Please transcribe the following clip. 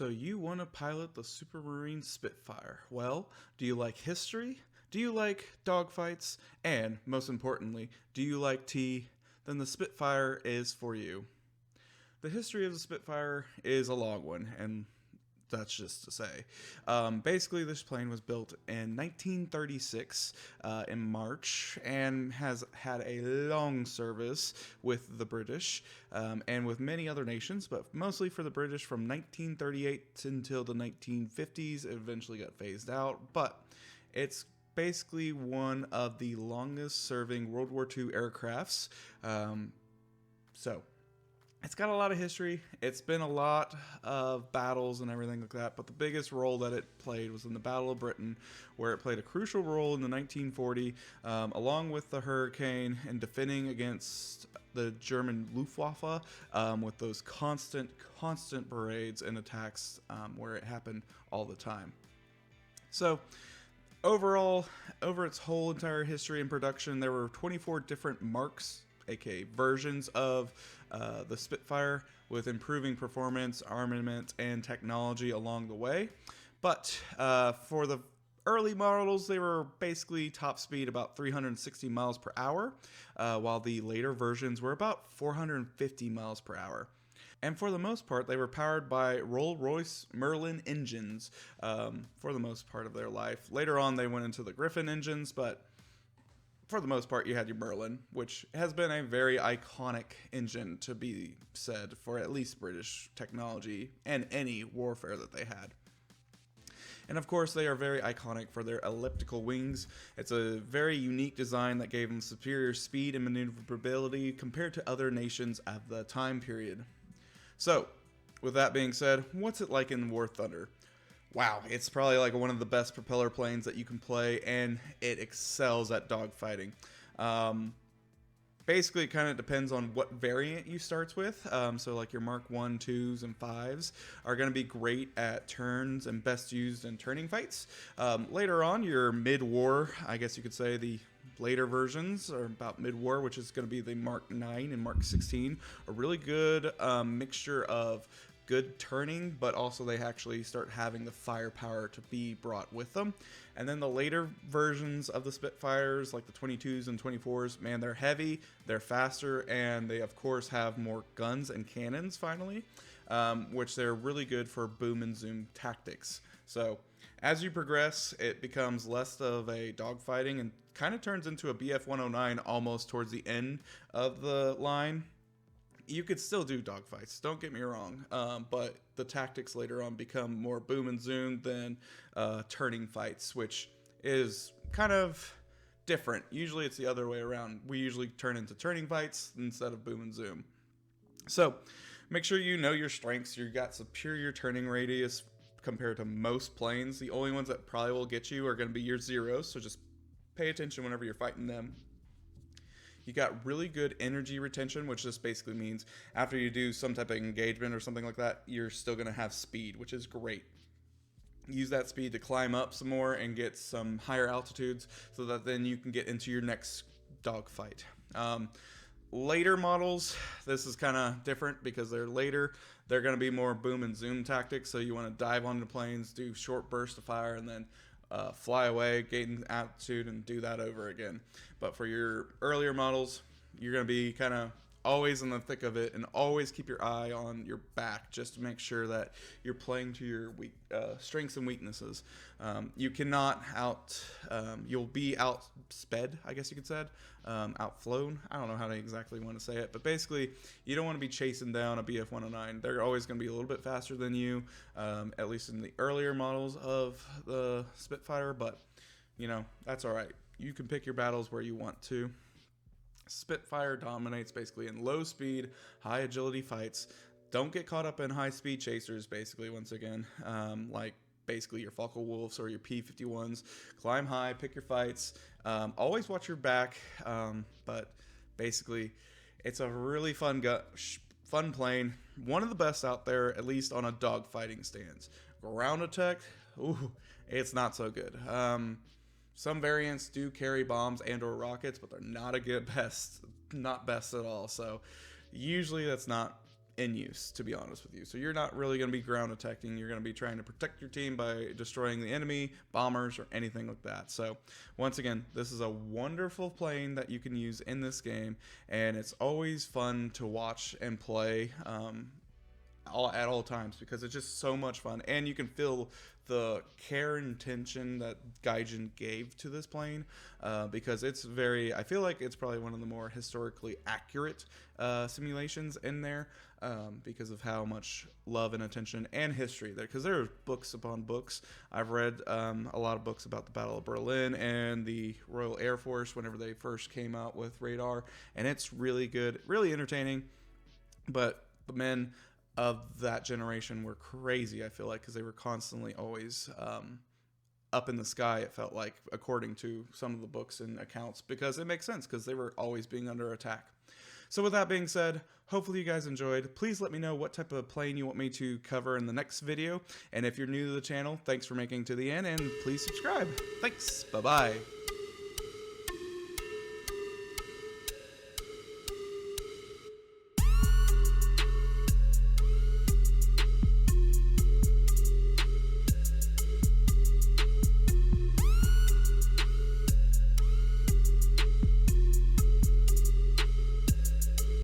So you want to pilot the Supermarine Spitfire. Well, do you like history? Do you like dogfights? And most importantly, do you like tea? Then the Spitfire is for you. The history of the Spitfire is a long one, and that's just to say. Basically, this plane was built in 1936 in March and has had a long service with the British and with many other nations, but mostly for the British from 1938 until the 1950s. It eventually got phased out, but it's basically one of the longest serving World War II aircrafts. So it's got a lot of history. It's been a lot of battles and everything like that, but the biggest role that it played was in the Battle of Britain, where it played a crucial role in the 1940, along with the Hurricane, in defending against the German Luftwaffe with those constant parades and attacks where it happened all the time. So overall, over its whole entire history and production, there were 24 different marks, aka versions of the Spitfire, with improving performance, armament, and technology along the way. But for the early models, they were basically top speed about 360 miles per hour, while the later versions were about 450 miles per hour. And for the most part, they were powered by Rolls-Royce Merlin engines for the most part of their life. Later on, they went into the Griffin engines, but for the most part, you had your Merlin, which has been a very iconic engine, to be said, for at least British technology and any warfare that they had. And of course, they are very iconic for their elliptical wings. It's a very unique design that gave them superior speed and maneuverability compared to other nations of the time period. So, with that being said, what's it like in War Thunder? Wow, it's probably like one of the best propeller planes that you can play, and it excels at dogfighting. Basically, it kind of depends on what variant you starts with. So like your Mark 1, 2s, and 5s are going to be great at turns and best used in turning fights. Later on, your mid-war, I guess you could say the later versions are about mid-war, which is going to be the Mark 9 and Mark 16, a really good mixture of good turning, but also they actually start having the firepower to be brought with them. And then the later versions of the Spitfires, like the 22s and 24s, man, they're heavy, they're faster, and they of course have more guns and cannons finally, which they're really good for boom and zoom tactics. So as you progress, it becomes less of a dogfighting and kind of turns into a BF-109 almost towards the end of the line. You could still do dogfights, don't get me wrong, but the tactics later on become more boom and zoom than turning fights, which is kind of different. Usually it's the other way around. We usually turn into turning fights instead of boom and zoom. So make sure you know your strengths. You've got superior turning radius compared to most planes. The only ones that probably will get you are going to be your Zeros, so just pay attention whenever you're fighting them. You got really good energy retention, which just basically means after you do some type of engagement or something like that, you're still going to have speed, which is great. Use that speed to climb up some more and get some higher altitudes so that then you can get into your next dogfight. Later models, this is kind of different because they're later. They're going to be more boom and zoom tactics, so you want to dive onto planes, do short bursts of fire, and then fly away, gain altitude, and do that over again. But for your earlier models, you're going to be kind of always in the thick of it and always keep your eye on your back just to make sure that you're playing to your strengths and weaknesses. You cannot you'll be outsped, I guess you could say, outflown. I don't know how to exactly want to say it, but basically you don't want to be chasing down a BF-109. They're always going to be a little bit faster than you, at least in the earlier models of the Spitfire, but you know, that's all right. You can pick your battles where you want to. Spitfire dominates basically in low speed, high agility fights. Don't get caught up in high speed chasers, basically, once again, like basically your Focke-Wulfs or your P-51s. Climb high, pick your fights. Always watch your back, but basically it's a really fun plane. One of the best out there, at least on a dogfighting stance. Ground attack, ooh, it's not so good. Some variants do carry bombs and or rockets, but they're not not best at all. So usually that's not in use, to be honest with you. So you're not really going to be ground attacking. You're going to be trying to protect your team by destroying the enemy, bombers, or anything like that. So once again, this is a wonderful plane that you can use in this game, and it's always fun to watch and play at all times, because it's just so much fun, and you can feel the care and attention that Gaijin gave to this plane, because it's very, I feel like it's probably one of the more historically accurate simulations in there, because of how much love and attention and history there, because there are books upon books. I've read a lot of books about the Battle of Berlin and the Royal Air Force whenever they first came out with radar, and it's really good, really entertaining. But the men of that generation were crazy, I feel like, because they were constantly always up in the sky, it felt like, according to some of the books and accounts, because it makes sense, because they were always being under attack. So with that being said, hopefully you guys enjoyed. Please let me know what type of plane you want me to cover in the next video, and if you're new to the channel, thanks for making it to the end, and please subscribe. Thanks, bye-bye.